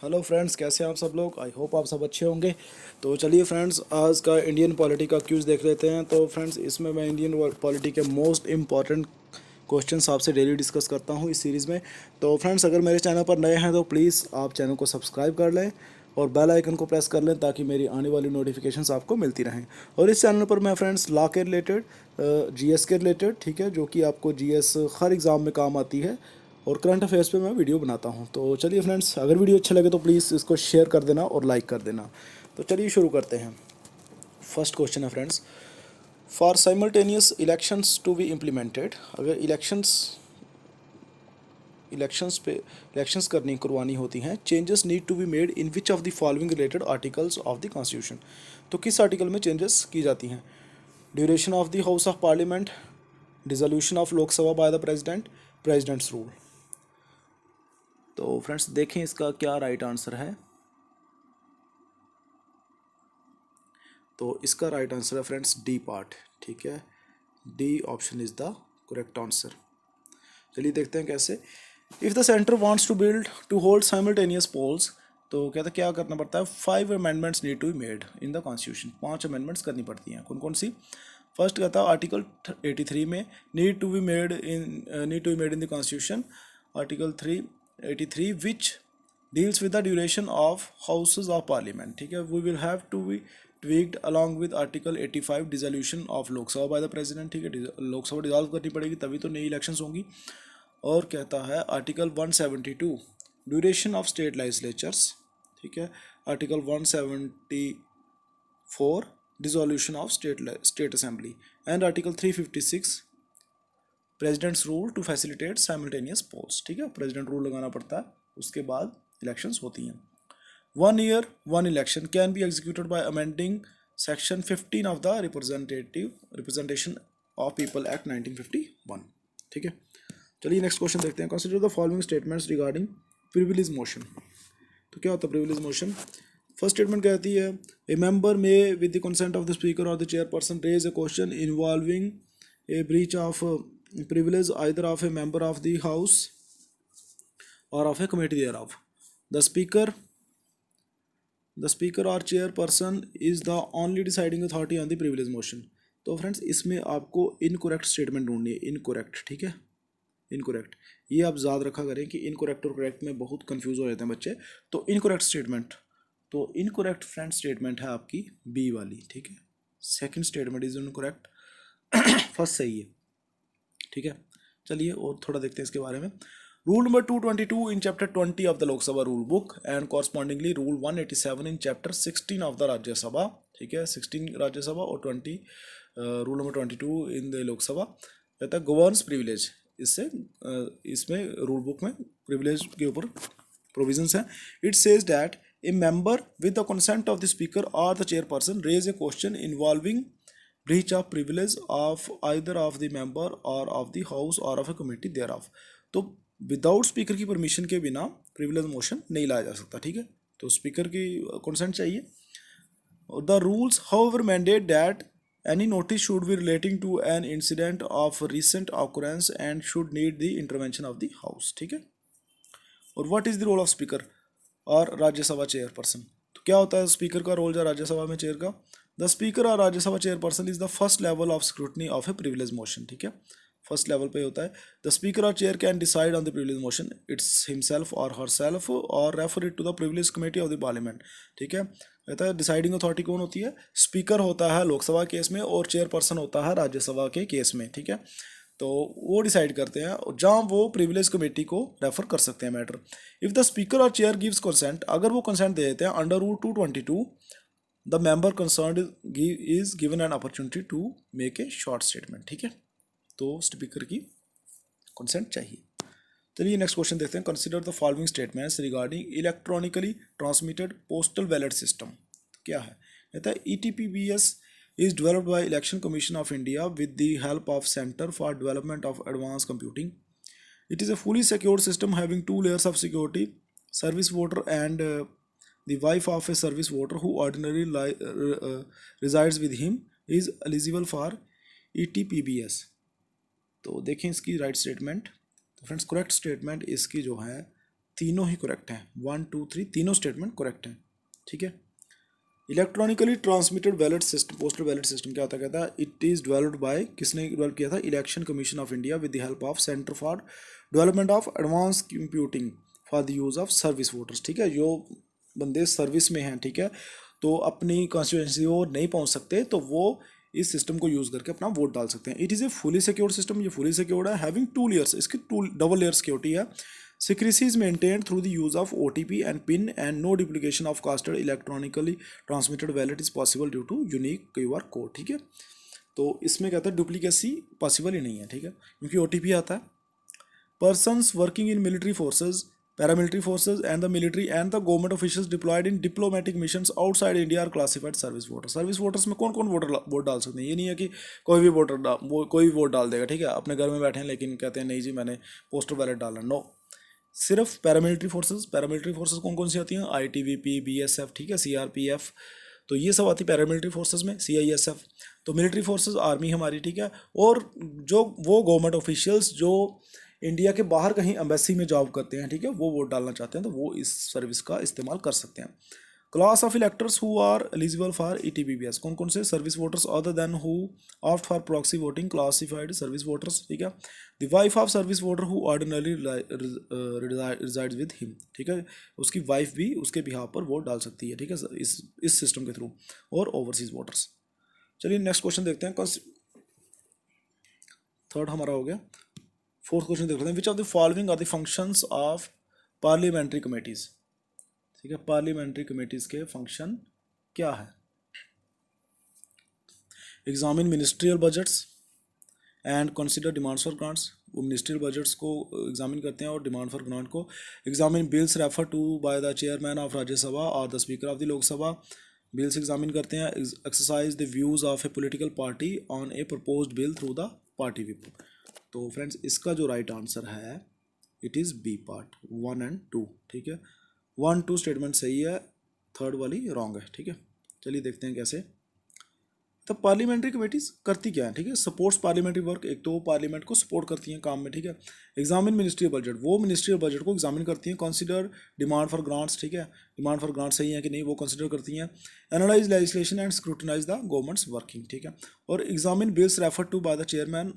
Hello friends, कैसे हैं आप सब लोग। आई होप आप सब अच्छे होंगे। तो चलिए फ्रेंड्स, आज का इंडियन पॉलिटी का क्यूज़ देख लेते हैं। तो फ्रेंड्स, इसमें मैं इंडियन पॉलिटी के मोस्ट इम्पॉर्टेंट क्वेश्चंस आपसे डेली डिस्कस करता हूं इस सीरीज़ में। तो फ्रेंड्स, अगर मेरे चैनल पर नए हैं तो प्लीज़ आप चैनल को सब्सक्राइब कर लें और बेल आइकन को प्रेस कर लें ताकि मेरी आने वाली नोटिफिकेशंस आपको मिलती रहें। और इस चैनल पर मैं फ्रेंड्स लॉ के रिलेटेड, जीएस के रिलेटेड, ठीक है, जो कि आपको जीएस हर एग्ज़ाम में काम आती है, और करंट अफेयर्स पे मैं वीडियो बनाता हूँ। तो चलिए फ्रेंड्स, अगर वीडियो अच्छा लगे तो प्लीज़ इसको शेयर कर देना और लाइक कर देना। तो चलिए शुरू करते हैं। फर्स्ट क्वेश्चन है friends, for simultaneous elections to be implemented, अगर इलेक्शंस करवानी होती हैं, changes need to be made in which of the following related articles of the constitution. तो किस आर्टिकल में चेंजेस की जाती हैं? Duration of the house of parliament, dissolution of Lok Sabha by the president, president's rule. तो फ्रेंड्स देखें इसका क्या राइट आंसर है। तो इसका राइट आंसर है फ्रेंड्स डी पार्ट, ठीक है, D option is the correct answer. चलिए देखते हैं कैसे। If the centre wants to hold simultaneous polls, तो कहता क्या करना पड़ता है? 5 amendments need to be made in the constitution. 5 amendments करनी पड़ती हैं। कौन कौन सी? फर्स्ट कहता है आर्टिकल 83 में need to be made in the constitution, article 383 which deals with the duration of houses of parliament, ठीक है, we will have to be tweaked along with article 85 dissolution of Lok Sabha by the president, ठीक है, Lok Sabha dissolve करनी पड़ेगी तभी तो नई elections होंगी। और कहता है article 172 duration of state legislatures, ठीक है, article 174 dissolution of state assembly, and article 356 president's rule to facilitate simultaneous polls, ठीक है, प्रेसिडेंट रूल लगाना पड़ता है, उसके बाद इलेक्शंस होती हैं। 1 year 1 election can be executed by amending section 15 of the representation of people act 1951, ठीक है। चलिए नेक्स्ट क्वेश्चन देखते हैं। Consider the following statements regarding privilege motion. तो क्या होता है प्रिविलेज मोशन? फर्स्ट स्टेटमेंट कहती है a member may with the consent of the speaker और the chairperson raise a question involving a breach of privilege either of a member of the house or of a committee thereof. The speaker or chairperson is the only deciding authority on the privilege motion. तो friends इसमें आपको incorrect statement ढूंढनी है। Incorrect, ठीक है, incorrect, ये आप याद रखा करें कि इनकोरेक्ट और करेक्ट में बहुत कंफ्यूज हो जाते हैं बच्चे। तो इनकोरेक्ट स्टेटमेंट, तो इनकोरेक्ट फ्रेंड स्टेटमेंट है आपकी बी वाली, ठीक है, second statement is incorrect, first सही है, ठीक है। चलिए और थोड़ा देखते हैं इसके बारे में। Rule number 222 in chapter 20 of the Lok Sabha rule book and correspondingly rule 187 in chapter 16 of the Rajya Sabha, ठीक है, 16 राज्यसभा और 20 rule number 22 in the Lok Sabha, कहता है गवर्न्स प्रिविलेज। इसमें रूल बुक में प्रिविलेज के ऊपर प्रोविजंस हैं। It says that a member with the consent of the speaker और the chairperson raise a question involving breach of privilege of either of the member or of the house or of a committee thereof। तो without speaker की permission के बिना privilege motion नहीं लाया जा सकता, ठीक है, तो स्पीकर की कंसेंट चाहिए। The rules however mandate that any notice should be relating to an incident of recent occurrence and should need the intervention of the house, ठीक है। और what is the role of speaker और Rajya Sabha chairperson? तो क्या होता है speaker का role या राज्यसभा में चेयर का? द स्पीकर और Rajya Sabha chairperson is the first level of scrutiny of a privilege motion, ठीक है, फर्स्ट लेवल पे होता है। द स्पीकर और chair can decide on the privilege motion its himself और हरसेल्फ और refer it to the privilege committee of the parliament, ठीक है। कहता है डिसाइडिंग अथॉरिटी कौन होती है? स्पीकर होता है लोकसभा केस में और चेयरपर्सन होता है राज्यसभा के केस में, ठीक है। तो वो डिसाइड करते हैं जहाँ वो प्रिविलेज कमेटी को रेफर कर सकते हैं मैटर। इफ़ द स्पीकर और चेयर गिव्स कंसेंट, अगर वो कंसेंट दे देते हैं under rule 222, the member concern is given an opportunity to make a short statement, ठीक है, तो स्पीकर की कंसेंट चाहिए। चलिए नेक्स्ट क्वेश्चन देखते हैं। Consider the following statements regarding electronically transmitted postal ballot system. क्या है? कहता है ETPBS is developed by Election Commission of India with the help of Center for Development of Advanced Computing. It is a fully secured system having 2 layers of security: service voter and the wife of a service voter who ordinarily resides with him is eligible for ETPBS। तो देखें इसकी right statement. तो friends correct statement इसकी जो है तीनों ही correct हैं, 1 2 3 तीनों स्टेटमेंट करेक्ट हैं, ठीक है। Electronically transmitted ballot system, postal ballot system क्या होता है, कहता है इट इज़ डेवलप्ड बाय, किसने डेवलप किया था, election commission of India with the help of centre for development of advance computing for the use of service voters, ठीक है। जो बंदे सर्विस में हैं, ठीक है, तो अपनी कॉन्स्टिट्यूंसी को नहीं पहुंच सकते, तो वो इस सिस्टम को यूज़ करके अपना वोट डाल सकते हैं। It is a fully secured system, ये फुली सिक्योर्ड है, हैविंग 2 लेयर्स, इसकी 2 डबल लेयर सिक्योरिटी है। Secrecy is maintained through the use of OTP and PIN, and no duplication of casted electronically transmitted ballot is possible due to unique QR code, ठीक है। तो इसमें कहता है duplicacy possible ही नहीं है, ठीक है, क्योंकि OTP आता है। Persons working in military forces, paramilitary forces and the military and the government officials deployed in diplomatic missions outside India are classified service voters। Service voters में कौन कौन वोट डाल सकते हैं, ये नहीं है कि कोई भी कोई भी वोट डाल देगा, ठीक है, अपने घर में बैठे हैं लेकिन कहते हैं नहीं जी मैंने पोस्टल बैलेट डालना, नो। सिर्फ पैरामिलिट्री फोर्सेस कौन कौन सी आती हैं, ITBP, BSF, ठीक है, CRPF, तो ये सब आती है पैरामिलिट्री फोर्सेस में, CISF। तो मिलिट्री फोर्सेस आर्मी हमारी, ठीक है, और जो वो गवर्नमेंट ऑफिशियल्स जो इंडिया के बाहर कहीं एम्बेसी में जॉब करते हैं, ठीक है, वो वोट डालना चाहते हैं तो वो इस सर्विस का इस्तेमाल कर सकते हैं। Class of electors who are eligible for ETBBS, कौन कौन से, service voters other than who opt for proxy voting, classified service voters, ठीक है। The wife of service voter who ordinarily resides with him, ठीक है, उसकी वाइफ भी उसके बिहाफ पर वोट डाल सकती है, ठीक है, इस सिस्टम के थ्रू, और ओवरसीज वोटर्स। चलिए नेक्स्ट क्वेश्चन देखते हैं, थर्ड हमारा हो गया। फोर्थ क्वेश्चन देख लेते हैं, which of the following are the functions of parliamentary committees, ठीक है, पार्लियामेंट्री कमेटीज के फंक्शन क्या है। Examine ministerial budgets and consider demands for grants, वो मिनिस्ट्रियल बजट्स को एग्जामिन करते हैं और डिमांड फॉर ग्रांट को। Examine bills refer to by the chairman of Rajya Sabha और the speaker of the Lok Sabha, bills examine करते हैं। Exercise the views of a political party on A proposed bill through the party whip. तो friends इसका जो right answer है it is B part, 1 and 2, ठीक है, 1 2 statement सही है, थर्ड वाली रॉन्ग है, ठीक है। चलिए देखते हैं कैसे। तो पार्लियामेंट्री कमेटीज करती क्या है, ठीक है, सपोर्ट्स पार्लियामेंट्री वर्क, एक तो वो पार्लियामेंट को सपोर्ट करती हैं काम में, ठीक है। एग्जामिन मिनिस्ट्रियल बजट, वो मिनिस्ट्रियल बजट को एग्जामिन करती हैं। कंसीडर डिमांड फॉर ग्रांट्स, ठीक है, डिमांड फॉर ग्रांट्स सही है कि नहीं वो कंसीडर करती हैं। Analyse legislation and scrutinise the government's working, ठीक है, और examine bills refer to by the chairman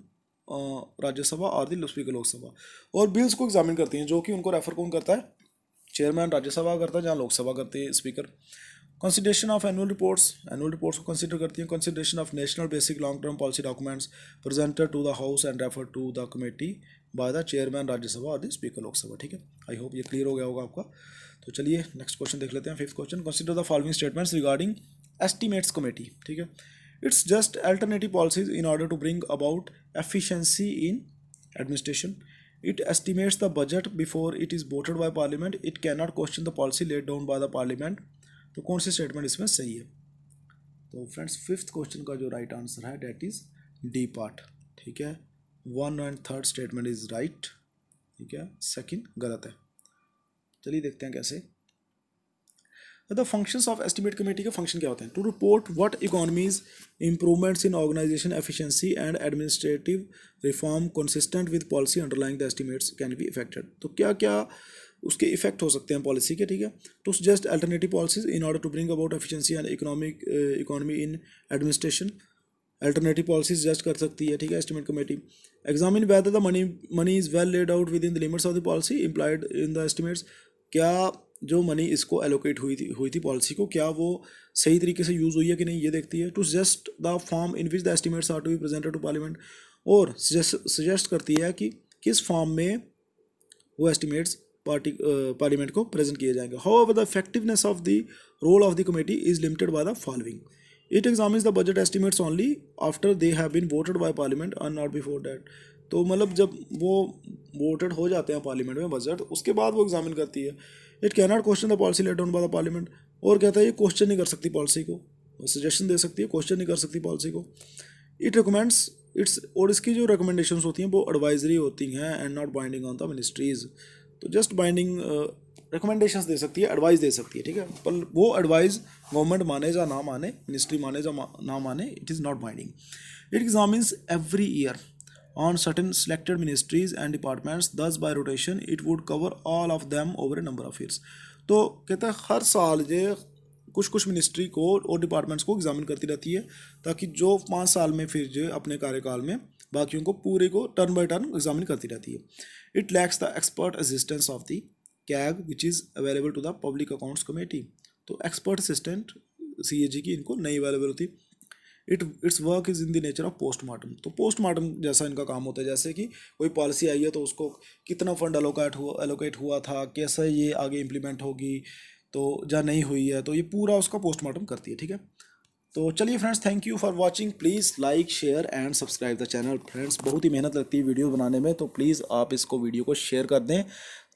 Rajya Sabha और द स्पीकर लोकसभा, और बिल्स को एग्जामिन करती हैं जो कि उनको रेफर कौन करता है, चेयरमैन राज्यसभा करता है, जहाँ लोकसभा करती है speaker. Consideration of annual reports को कंसिडर करती हैं। Consideration of national basic long term policy documents presented to the house and refer to the committee by the chairman Rajya Sabha और द स्पीकर लोकसभा, ठीक है। आई होप ये क्लियर हो गया होगा आपका। तो चलिए नेक्स्ट क्वेश्चन देख लेते हैं, fifth question. Consider the following statements regarding estimates committee, ठीक है। It's just alternative policies in order to bring about efficiency in administration. It estimates the budget before it is voted by parliament. It cannot question the policy laid down by the parliament. तो कौन सी statement इसमें सही है। तो friends fifth question का जो right answer है date is D part, ठीक है। 1 and 3 स्टेटमेंट इज राइट, ठीक है, सेकंड गलत है। चलिए देखते हैं कैसे। The functions of estimate committee के फंक्शन क्या होते हैं, to report what economies improvements in organisation efficiency and administrative reform consistent with policy underlying the estimates can be effected. तो क्या क्या उसके इफेक्ट हो सकते हैं पॉलिसी के, ठीक है। To suggest alternative policies in order to bring about efficiency and economy in administration, alternative policy suggest कर सकती है, ठीक है, estimate committee. Examine whether the money is well laid out within the limits of the policy implied in the estimates, क्या जो money इसको allocate हुई थी पॉलिसी को, क्या वो सही तरीके से यूज़ हुई है कि नहीं, ये देखती है। To suggest the form in which the estimates are to be presented to parliament, और सजेस्ट करती है कि किस फॉर्म में वो एस्टिमेट्स पार्लियामेंट को प्रेजेंट किए जाएंगे। However the effectiveness of the role of the committee is limited by the following. It examines the budget estimates only after they have been voted by parliament और not before that. तो मतलब जब वो voted हो जाते हैं parliament में budget, उसके बाद वो एग्जामिन करती है। It can not question the policy laid down by the parliament, और कहता है ये क्वेश्चन नहीं कर सकती पॉलिसी को, सजेशन दे सकती है, क्वेश्चन नहीं कर सकती पॉलिसी को। इट रिकमेंड्स इट्स, और इसकी जो रिकमेंडेशंस होती हैं वो एडवाइजरी होती हैं and not binding on the ministries. तो जस्ट बाइंडिंग रिकमेंडेशंस दे सकती है, एडवाइस दे सकती है, ठीक है, पर वो एडवाइस गवर्नमेंट माने या ना माने, मिनिस्ट्री माने या ना माने, it is not binding. It examines every year on certain selected ministries and departments, thus by rotation it would cover all of them over a number of years. तो कहता है हर साल ये कुछ कुछ मिनिस्ट्री को और डिपार्टमेंट्स को एग्जामिन करती रहती है, ताकि जो 5 साल में फिर जो अपने कार्यकाल में बाकियों को पूरे को टर्न बाय टर्न एग्जामिन करती रहती है. It lacks the expert assistance of the CAG which is available to the public accounts committee. तो एक्सपर्ट असिस्टेंट CAG की इनको नहीं अवेलेबल होती. Its work is in the nature of postmortem. तो postmortem जैसा इनका काम होता है, जैसे कि कोई पॉलिसी आई है तो उसको कितना फंड एलोकेट हुआ था, कैसे ये आगे इम्प्लीमेंट होगी, तो या नहीं हुई है, तो ये पूरा उसका पोस्टमार्टम करती है. ठीक है, तो चलिए friends, thank you for watching. Please like share and subscribe the channel. Friends बहुत ही मेहनत लगती है वीडियो बनाने में, तो प्लीज़ आप इसको वीडियो को शेयर कर दें.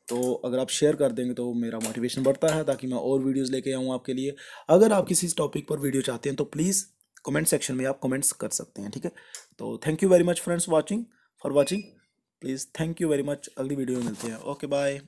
तो अगर आप शेयर कर देंगे तो मेरा मोटिवेशन बढ़ता है, ताकि मैं और वीडियोस लेके आऊँ आपके लिए. अगर आप किसी टॉपिक पर वीडियो चाहते हैं तो प्लीज़ कमेंट सेक्शन में आप कमेंट्स कर सकते हैं. ठीक है, तो thank you very much friends for watching. Please thank you very much. अगली वीडियो में मिलते हैं. Okay bye.